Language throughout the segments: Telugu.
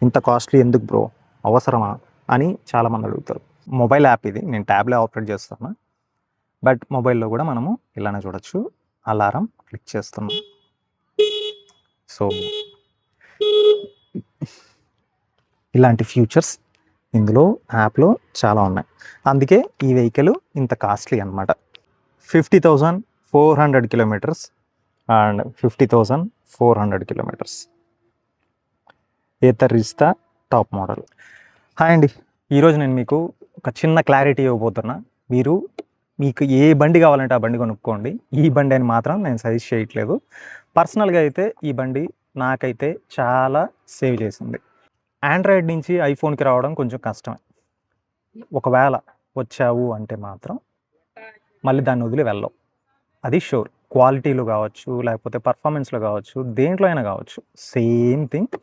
ఇంత కాస్ట్లీ ఎందుకు బ్రో, అవసరమా అని చాలామంది అడుగుతారు. మొబైల్ యాప్ ఇది, నేను ట్యాబ్లో ఆపరేట్ చేస్తాను. బట్ మొబైల్లో కూడా మనము ఇలానే చూడొచ్చు. అలారం క్లిక్ చేస్తున్నాం. సో ఇలాంటి ఫ్యూచర్స్ ఇందులో యాప్లో చాలా ఉన్నాయి. అందుకే ఈ వెహికల్ ఇంత కాస్ట్లీ అనమాట. 50,400 kilometres and 50,400 kilometres. Ather is the top model. Hi అండి, ఈరోజు నేను మీకు ఒక చిన్న క్లారిటీ ఇవ్వబోతున్నా. మీకు ఏ బండి కావాలంటే ఆ బండి కొనుక్కోండి. ఈ బండి అని మాత్రం నేను సజెస్ట్ చేయట్లేదు. పర్సనల్గా అయితే ఈ బండి నాకైతే చాలా సేవ్ చేసింది. ఆండ్రాయిడ్ నుంచి ఐఫోన్కి రావడం కొంచెం కష్టమే. ఒకవేళ వచ్చావు అంటే మాత్రం మళ్ళీ దాన్ని వదిలి వెళ్ళవు, అది షూర్. క్వాలిటీలో కావచ్చు, లేకపోతే పర్ఫార్మెన్స్లో కావచ్చు, దేంట్లో అయినా కావచ్చు. సేమ్ థింగ్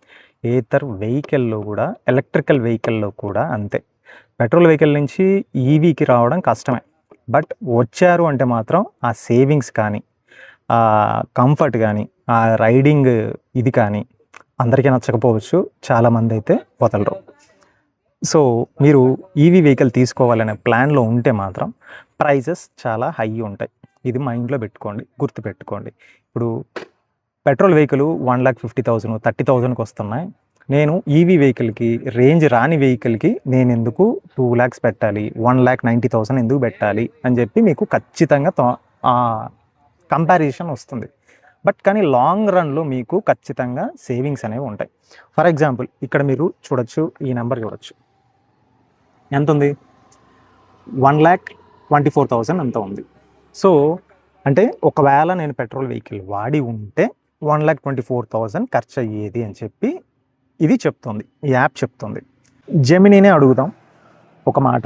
ఏథర్ వెహికల్లో కూడా, ఎలక్ట్రికల్ వెహికల్లో కూడా అంతే. పెట్రోల్ వెహికల్ నుంచి ఈవీకి రావడం కష్టమే. బట్ వచ్చారు అంటే మాత్రం ఆ సేవింగ్స్ కానీ, ఆ కంఫర్ట్ కానీ, ఆ రైడింగ్ ఇది కానీ అందరికీ నచ్చకపోవచ్చు, చాలామంది అయితే వదలరు. సో మీరు ఈవీ వెహికల్ తీసుకోవాలనే ప్లాన్లో ఉంటే మాత్రం ప్రైజెస్ చాలా హై ఉంటాయి. ఇది మైండ్లో పెట్టుకోండి, గుర్తుపెట్టుకోండి. ఇప్పుడు పెట్రోల్ వెహికల్ 1,50,000, 30,000కి వస్తున్నాయి. నేను ఈవీ వెహికల్కి, రేంజ్ రాని వెహికల్కి నేను ఎందుకు 2 lakhs పెట్టాలి, 1,90,000 ఎందుకు పెట్టాలి అని చెప్పి మీకు ఖచ్చితంగా కంపారిజన్ వస్తుంది. బట్ కానీ లాంగ్ రన్లో మీకు ఖచ్చితంగా సేవింగ్స్ అనేవి ఉంటాయి. ఫర్ ఎగ్జాంపుల్ ఇక్కడ మీరు చూడొచ్చు, ఈ నెంబర్ చూడొచ్చు, ఎంత ఉంది, 1,24,000 అంత ఉంది. సో అంటే ఒకవేళ నేను పెట్రోల్ వెహికల్ వాడి ఉంటే 1,24,000 ఖర్చు అయ్యేది అని చెప్పి ఇది చెప్తుంది, ఈ యాప్ చెప్తుంది. జెమినీనే అడుగుదాం ఒక మాట,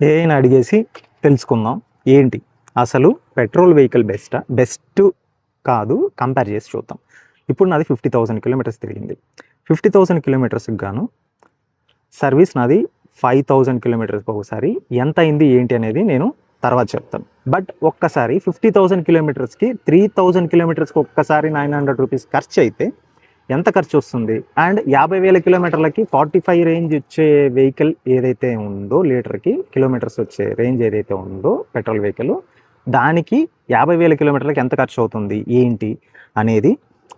ఏఐని అడిగేసి తెలుసుకుందాం ఏంటి అసలు పెట్రోల్ వెహికల్ బెస్ట్ కాదు, కంపేర్ చేసి చూద్దాం. ఇప్పుడు నాది 50,000 కిలోమీటర్స్ తిరిగింది. 50,000 కిలోమీటర్స్కి గాను సర్వీస్ నాది 5,000 కిలోమీటర్స్కి ఒకసారి. ఎంత అయింది ఏంటి అనేది నేను తర్వాత చెప్తాను. బట్ ఒక్కసారి 50,000 కిలోమీటర్స్కి 3,000 కిలోమీటర్స్కి ఒక్కసారి 900 రూపీస్ ఖర్చు అయితే ఎంత ఖర్చు వస్తుంది? అండ్ 50,000 కిలోమీటర్లకి 45 రేంజ్ వచ్చే వెహికల్ ఏదైతే ఉందో, లీటర్కి కిలోమీటర్స్ వచ్చే రేంజ్ ఏదైతే ఉందో పెట్రోల్ వెహికల్, దానికి 50,000 కిలోమీటర్లకి ఎంత ఖర్చు అవుతుంది ఏంటి అనేది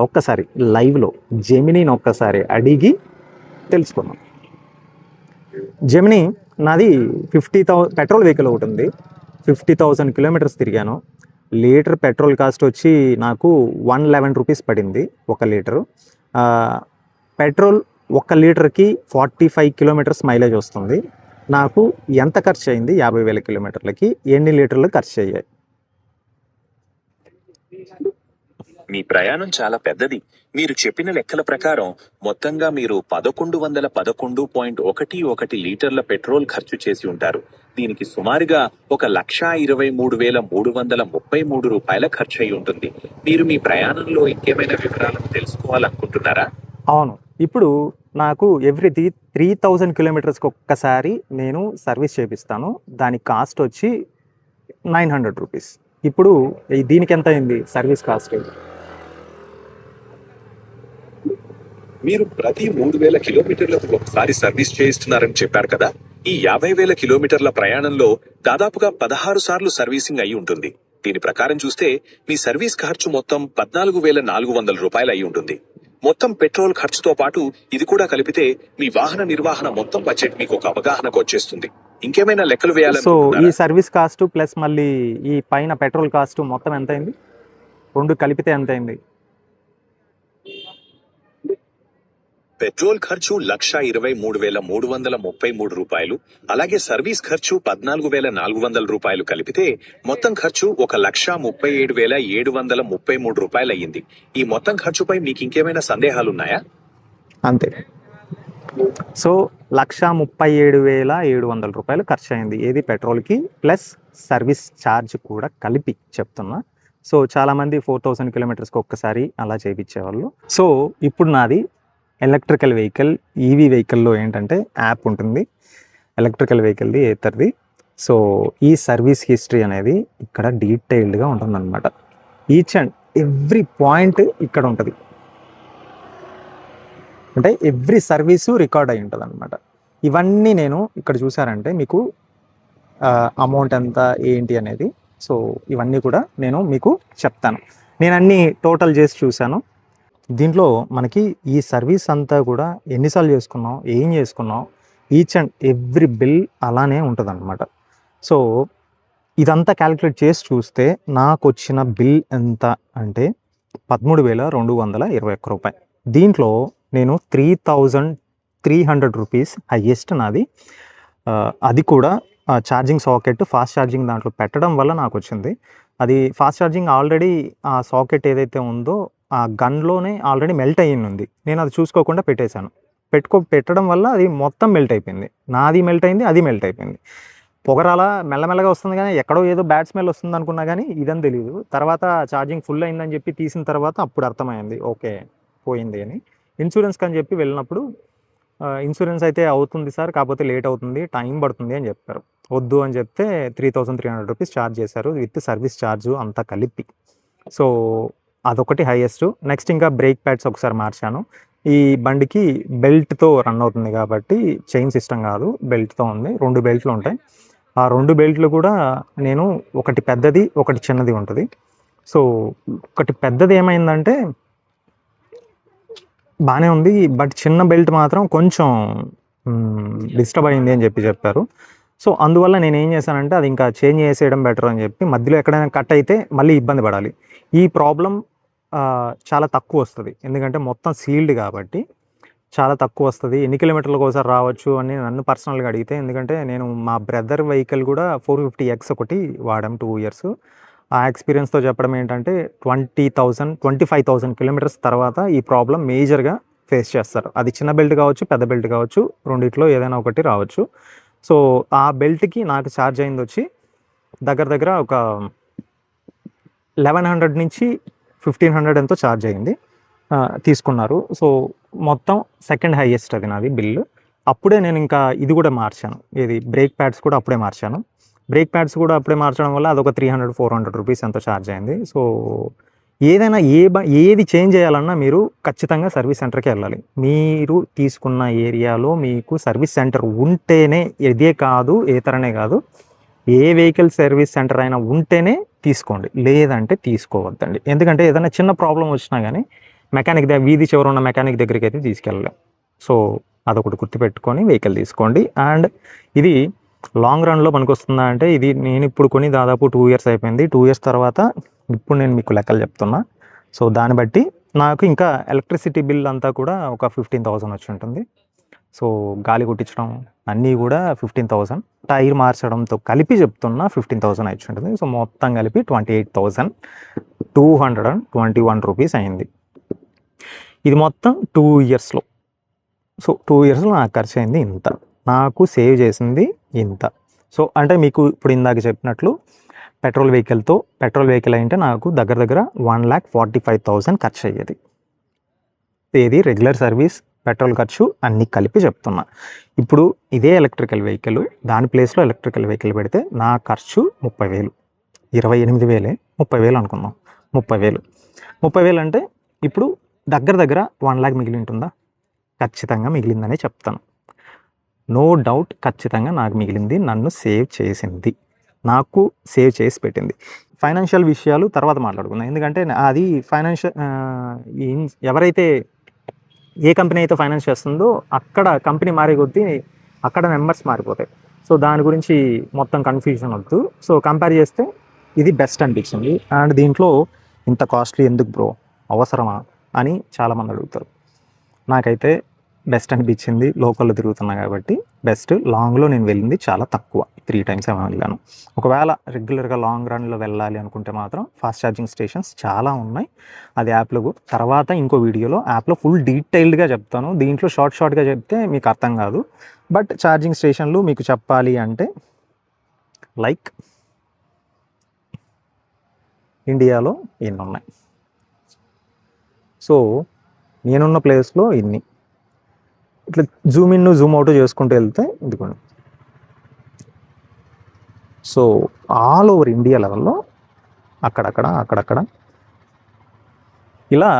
ఒక్కసారి లైవ్లో జెమినీని ఒక్కసారి అడిగి తెలుసుకున్నాం. జెమినీ నాది 50,000 పెట్రోల్ వెహికల్ ఒకటి ఉంది. 50,000 కిలోమీటర్స్ తిరిగాను. లీటర్ పెట్రోల్ కాస్ట్ వచ్చి నాకు 111 రూపీస్ పడింది ఒక లీటరు. పెట్రోల్ 1 లీటర్కి 45 కిలోమీటర్స్ మైలేజ్ వస్తుంది. నాకు ఎంత ఖర్చు అయింది 50,000 కిలోమీటర్లకి, ఎన్ని లీటర్లు ఖర్చు అయ్యాయి? మీ ప్రయాణం చాలా పెద్దది. మీరు చెప్పిన లెక్కల ప్రకారం మొత్తంగా మీరు 1,111.11 లీటర్ల పెట్రోల్ ఖర్చు చేసి ఉంటారు. దీనికి సుమారుగా 1,23,333 రూపాయల ఖర్చు అయి ఉంటుంది. మీరు మీ ప్రయాణంలో ఇంకేమైనా వివరాలను తెలుసుకోవాలనుకుంటున్నారా? అవును, ఇప్పుడు నాకు ఎవ్రీ 3,000 కిలోమీటర్స్కి ఒక్కసారి నేను సర్వీస్ చేపిస్తాను. దాని కాస్ట్ వచ్చి 900 రూపీస్. ఇప్పుడు దీనికి ఎంత అయింది సర్వీస్ కాస్ట్? మీరు ప్రతి 3,000 కిలోమీటర్లకు ఒకసారి సర్వీస్ చేయిస్తున్నారని చెప్పారు కదా. ఈ 50,000 కిలోమీటర్ల ప్రయాణంలో దాదాపుగా 16 సార్లు సర్వీసింగ్ అయి ఉంటుంది. దీని ప్రకారం చూస్తే మీ సర్వీస్ ఖర్చు మొత్తం 14,400 రూపాయలు అయి ఉంటుంది. మొత్తం పెట్రోల్ ఖర్చుతో పాటు ఇది కూడా కలిపితే మీ వాహన నిర్వహణ మొత్తం బడ్జెట్ మీకు ఒక అవగాహనకు వచ్చేస్తుంది. ఇంకేమైనా లెక్కలు వేయాలి? సో ఈ సర్వీస్ కాస్ట్ ప్లస్ మళ్ళీ ఈ పైన పెట్రోల్ కాస్ట్ మొత్తం ఎంత అయింది? రెండు కలిపితే ఎంత అయింది? పెట్రోల్ ఖర్చు 1,23,333 రూపాయలు, అలాగే సర్వీస్ ఖర్చు 14,400 రూపాయలు కలిపితే మొత్తం ఖర్చు 1,37,733 రూపాయలు అయ్యింది. ఈ మొత్తం ఖర్చుపై మీకు ఇంకేమైనా సందేహాలున్నాయా? అంతే. సో 1,37,700 రూపాయలు ఖర్చు అయింది, ఏది పెట్రోల్కి ప్లస్ సర్వీస్ ఛార్జ్ కూడా కలిపి చెప్తున్నా. సో చాలామంది 4,000 కిలోమీటర్స్కి ఒక్కసారి అలా చేయించేవాళ్ళు. సో ఇప్పుడు నాది ఎలక్ట్రికల్ వెహికల్, ఈవీ వెహికల్లో ఏంటంటే యాప్ ఉంటుంది, ఎలక్ట్రికల్ వెహికల్ది ఏథర్ది. సో ఈ సర్వీస్ హిస్టరీ అనేది ఇక్కడ డీటెయిల్డ్గా ఉంటుందన్నమాట. ఈచ్ అండ్ ఎవ్రీ పాయింట్ ఇక్కడ ఉంటుంది. అంటే ఎవ్రీ సర్వీసు రికార్డ్ అయి ఉంటుంది అనమాట. ఇవన్నీ నేను ఇక్కడ చూసారంటే మీకు అమౌంట్ ఎంత ఏంటి అనేది, సో ఇవన్నీ కూడా నేను మీకు చెప్తాను. నేను అన్నీ టోటల్ చేసి చూశాను. దీంట్లో మనకి ఈ సర్వీస్ అంతా కూడా ఎన్నిసార్లు చేసుకున్నాం, ఏం చేసుకున్నాం, ఈచ్ అండ్ ఎవ్రీ బిల్ అలానే ఉంటుంది అనమాట. సో ఇదంతా క్యాలిక్యులేట్ చేసి చూస్తే నాకు వచ్చిన బిల్ ఎంత అంటే 13,221 రూపాయలు. దీంట్లో నేను 3,300 రూపీస్ హయ్యెస్ట్ నాది. అది కూడా ఛార్జింగ్ సాకెట్ ఫాస్ట్ ఛార్జింగ్ దాంట్లో పెట్టడం వల్ల నాకు వచ్చింది. అది ఫాస్ట్ ఛార్జింగ్ ఆల్రెడీ ఆ సాకెట్ ఏదైతే ఉందో ఆ గన్లోనే ఆల్రెడీ మెల్ట్ అయ్యింది. నేను అది చూసుకోకుండా పెట్టేశాను. పెట్టడం వల్ల అది మొత్తం మెల్ట్ అయిపోయింది. నాది మెల్ట్ అయింది, అది మెల్ట్ అయిపోయింది. పొగరాలా మెల్లమెల్లగా వస్తుంది కానీ ఎక్కడో ఏదో బ్యాడ్ స్మెల్ వస్తుంది అనుకున్నా కానీ ఇదని తెలియదు. తర్వాత ఛార్జింగ్ ఫుల్ అయిందని చెప్పి తీసిన తర్వాత అప్పుడు అర్థమైంది ఓకే పోయింది అని. ఇన్సూరెన్స్కి అని చెప్పి వెళ్ళినప్పుడు ఇన్సూరెన్స్ అయితే అవుతుంది సార్, కాకపోతే లేట్ అవుతుంది, టైం పడుతుంది అని చెప్పారు. వద్దు అని చెప్తే 3,300 రూపీస్ ఛార్జ్ చేశారు విత్ సర్వీస్ ఛార్జు అంతా కలిపి. సో అదొకటి హైయెస్ట్. నెక్స్ట్ ఇంకా బ్రేక్ ప్యాడ్స్ ఒకసారి మార్చాను. ఈ బండికి బెల్ట్తో రన్ అవుతుంది కాబట్టి చైన్ సిస్టమ్ కాదు, బెల్ట్తో ఉంది. 2 బెల్ట్లు ఉంటాయి. ఆ 2 బెల్ట్లు కూడా నేను ఒకటి పెద్దది ఒకటి చిన్నది ఉంటుంది. సో ఒకటి పెద్దది ఏమైందంటే బాగానే ఉంది, బట్ చిన్న బెల్ట్ మాత్రం కొంచెం డిస్టర్బ్ అయింది అని చెప్పారు. సో అందువల్ల నేను ఏం చేశానంటే అది ఇంకా చేంజ్ చేసేయడం బెటర్ అని చెప్పి, మధ్యలో ఎక్కడైనా కట్ అయితే మళ్ళీ ఇబ్బంది పడాలి. ఈ ప్రాబ్లం చాలా తక్కువ వస్తుంది, ఎందుకంటే మొత్తం సీల్డ్ కాబట్టి చాలా తక్కువ వస్తుంది. ఎన్ని కిలోమీటర్లకు ఒకసారి రావచ్చు అని నన్ను పర్సనల్గా అడిగితే, ఎందుకంటే నేను మా బ్రదర్ వెహికల్ కూడా 450X ఒకటి వాడాం 2 ఇయర్స్. ఆ ఎక్స్పీరియన్స్తో చెప్పడం ఏంటంటే 25,000 కిలోమీటర్స్ తర్వాత ఈ ప్రాబ్లం మేజర్గా ఫేస్ చేస్తారు. అది చిన్న బెల్ట్ కావచ్చు, పెద్ద బెల్ట్ కావచ్చు, రెండిట్లో ఏదైనా ఒకటి రావచ్చు. సో ఆ బెల్ట్కి నాకు ఛార్జ్ అయింది వచ్చి దగ్గర ఒక 1100 నుంచి 1500 ఎంతో ఛార్జ్ అయింది తీసుకున్నారు. సో మొత్తం సెకండ్ హైయెస్ట్ అది నాది బిల్లు. అప్పుడే నేను ఇంకా ఇది కూడా మార్చాను, ఇది బ్రేక్ ప్యాడ్స్ కూడా అప్పుడే మార్చాను. బ్రేక్ ప్యాడ్స్ కూడా అప్పుడే మార్చడం వల్ల అదొక 300-400 రూపీస్ ఎంతో ఛార్జ్ అయింది. సో ఏదైనా ఏది చేంజ్ చేయాలన్నా మీరు ఖచ్చితంగా సర్వీస్ సెంటర్కి వెళ్ళాలి. మీరు తీసుకున్న ఏరియాలో మీకు సర్వీస్ సెంటర్ ఉంటేనే, ఇదే కాదు ఏ తరనే కాదు, ఏ వెహికల్ సర్వీస్ సెంటర్ అయినా ఉంటేనే తీసుకోండి, లేదంటే తీసుకోవద్దండి. ఎందుకంటే ఏదైనా చిన్న ప్రాబ్లం వచ్చినా కానీ మెకానిక్ వీధి చివర ఉన్న మెకానిక్ దగ్గరికి అయితే తీసుకెళ్ళలేం. సో అదొకటి గుర్తుపెట్టుకొని వెహికల్ తీసుకోండి. అండ్ ఇది లాంగ్ రన్లో పనికొస్తుందా అంటే, ఇది నేను ఇప్పుడు కొని దాదాపు 2 ఇయర్స్ అయిపోయింది. 2 ఇయర్స్ తర్వాత ఇప్పుడు నేను మీకు లెక్కలు చెప్తున్నా. సో దాన్ని బట్టి నాకు ఇంకా ఎలక్ట్రిసిటీ బిల్ అంతా కూడా ఒక 15,000 వచ్చి ఉంటుంది. సో గాలి కొట్టించడం అన్నీ కూడా 15,000, టైర్ మార్చడంతో కలిపి చెప్తున్నా 15,000 వచ్చి ఉంటుంది. సో మొత్తం కలిపి 28,221 రూపీస్ అయింది. ఇది మొత్తం 2 ఇయర్స్లో. సో 2 ఇయర్స్లో నాకు ఖర్చు అయింది ఇంత, నాకు సేవ్ చేసింది ఇంత. సో అంటే మీకు ఇప్పుడు ఇందాక చెప్పినట్లు పెట్రోల్ వెహికల్ అంటే నాకు దగ్గర 1,45,000 ఖర్చు అయ్యేది. ఏది రెగ్యులర్ సర్వీస్, పెట్రోల్ ఖర్చు అన్నీ కలిపి చెప్తున్నా. ఇప్పుడు ఇదే ఎలక్ట్రికల్ వెహికల్, దాని ప్లేస్లో ఎలక్ట్రికల్ వెహికల్ పెడితే నా ఖర్చు 30,000, 28,000, 30,000 అనుకుందాం. 30,000 అంటే ఇప్పుడు దగ్గర 1 lakh మిగిలి ఉంటుందా? ఖచ్చితంగా మిగిలిందనే చెప్తాను. నో డౌట్, ఖచ్చితంగా నాకు మిగిలింది, నన్ను సేవ్ చేసింది, నాకు సేవ్ చేసి పెట్టింది. ఫైనాన్షియల్ విషయాలు తర్వాత మాట్లాడుకుందాం, ఎందుకంటే అది ఫైనాన్షియల్ ఎవరైతే ఏ కంపెనీ అయితే ఫైనాన్స్ చేస్తుందో అక్కడ కంపెనీ మారే కొద్దీ అక్కడ మెంబర్స్ మారిపోతాయి. సో దాని గురించి మొత్తం కన్ఫ్యూజన్ వద్దు. సో కంపేర్ చేస్తే ఇది బెస్ట్ అనిపించింది. అండ్ దీంట్లో ఇంత కాస్ట్లీ ఎందుకు బ్రో, అవసరమా అని చాలామంది అడుగుతారు. నాకైతే బెస్ట్ అనిపించింది, లోకల్లో తిరుగుతున్నా కాబట్టి బెస్ట్. లాంగ్లో నేను వెళ్ళింది చాలా తక్కువ, 3 times ఏమో వెళ్ళాను. ఒకవేళ రెగ్యులర్గా లాంగ్ రన్లో వెళ్ళాలి అనుకుంటే మాత్రం ఫాస్ట్ ఛార్జింగ్ స్టేషన్స్ చాలా ఉన్నాయి. అది యాప్లో తర్వాత ఇంకో వీడియోలో యాప్లో ఫుల్ డీటెయిల్డ్గా చెప్తాను. దీంట్లో షార్ట్గా చెప్తే మీకు అర్థం కాదు. బట్ ఛార్జింగ్ స్టేషన్లు మీకు చెప్పాలి అంటే లైక్ ఇండియాలో ఎన్ని ఉన్నాయి, సో నేనున్న ప్లేస్లో ఇన్ని. ఇట్లా జూమ్ ఇన్ జూమ్ అవుట్ చేసుకుంటూ వెళ్తే ఇదిగోండి. సో ఆల్ ఓవర్ ఇండియా లెవెల్లో అక్కడక్కడ ఇలా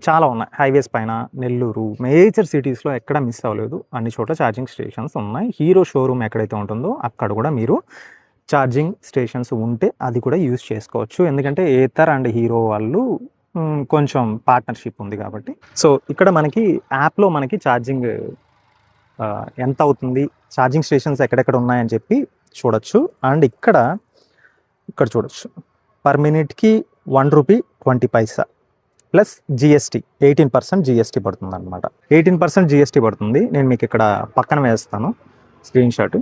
చాలా ఉన్నాయి. హైవేస్ పైన నెల్లూరు మేజర్ సిటీస్‌లో ఎక్కడ మిస్ అవ్వలేదు. అన్ని చోట్ల ఛార్జింగ్ స్టేషన్స్ ఉన్నాయి. హీరో షోరూమ్ ఎక్కడైతే ఉంటుందో అక్కడ కూడా మీరు ఛార్జింగ్ స్టేషన్స్ ఉంటే అది కూడా యూజ్ చేసుకోవచ్చు. ఎందుకంటే ఏతర్ అండ్ హీరో వాళ్ళు కొంచెం పార్ట్నర్‌షిప్ ఉంది కాబట్టి. సో, ఇక్కడ మనకి యాప్‌లో మనకి ఛార్జింగ్ ఎంత అవుతుంది, ఛార్జింగ్ స్టేషన్స్ ఎక్కడెక్కడ ఉన్నాయని చెప్పి చూడొచ్చు. అండ్ ఇక్కడ చూడొచ్చు. పర్ మినిట్‌కి ₹1.20 ప్లస్ జీఎస్టీ 18% జీఎస్టీ పడుతుందన్నమాట. 18% జీఎస్టీ పడుతుంది. నేను మీకు ఇక్కడ పక్కన వేస్తాను స్క్రీన్‌షాట్.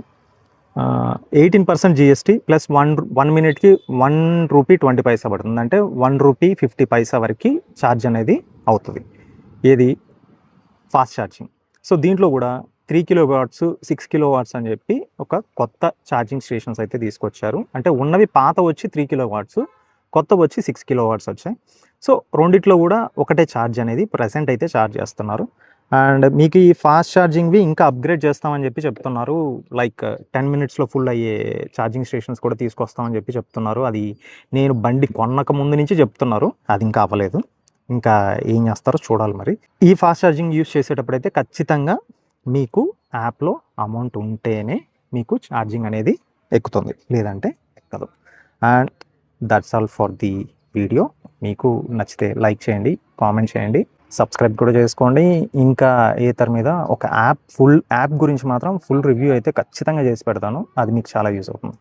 18% జీఎస్టీ ప్లస్ 1 మినిట్‌కి ₹1.20 పడుతుంది. అంటే ₹1.50 వరకు ఛార్జ్ అనేది అవుతుంది. ఏది ఫాస్ట్ ఛార్జింగ్. సో, దీంట్లో కూడా 3 కిలోవాట్స్, 6 కిలోవాట్స్ అని చెప్పి ఒక కొత్త ఛార్జింగ్ స్టేషన్స్ అయితే తీసుకొచ్చారు. అంటే ఉన్నవి పాత వచ్చి 3 కిలోవాట్స్, కొత్తవి వచ్చి 6 కిలోవాట్స్ వచ్చాయి. సో, రెండిట్లో కూడా ఒకటే ఛార్జ్ అనేది ప్రెజెంట్ అయితే ఛార్జ్ చేస్తున్నారు. అండ్ మీకు ఈ ఫాస్ట్ ఛార్జింగ్‌వి ఇంకా అప్‌గ్రేడ్ చేస్తామని చెప్పి చెప్తున్నారు. లైక్ 10 మినిట్స్‌లో ఫుల్ అయ్యే ఛార్జింగ్ స్టేషన్స్ కూడా తీసుకొస్తామని చెప్పి చెప్తున్నారు. అది నేను బండి కొనక ముందు నుంచి చెప్తున్నారు. అది ఇంకా అవ్వలేదు. ఇంకా ఏం చేస్తారో చూడాలి మరి. ఈ ఫాస్ట్ ఛార్జింగ్ యూజ్ చేసేటప్పుడైతే ఖచ్చితంగా మీకు యాప్‌లో అమౌంట్ ఉంటేనే మీకు ఛార్జింగ్ అనేది ఎక్కుతుంది. లేదంటే ఎక్కదు. And that's all for the video. మీకు నచ్చితే లైక్ చేయండి, కామెంట్ చేయండి, సబ్స్క్రైబ్ కూడా చేసుకోండి. ఇంకా ఏతర్ మీద ఒక ఫుల్ యాప్ గురించి మాత్రం ఫుల్ రివ్యూ అయితే ఖచ్చితంగా చేసి పెడతాను. అది మీకు చాలా యూజ్ అవుతుంది.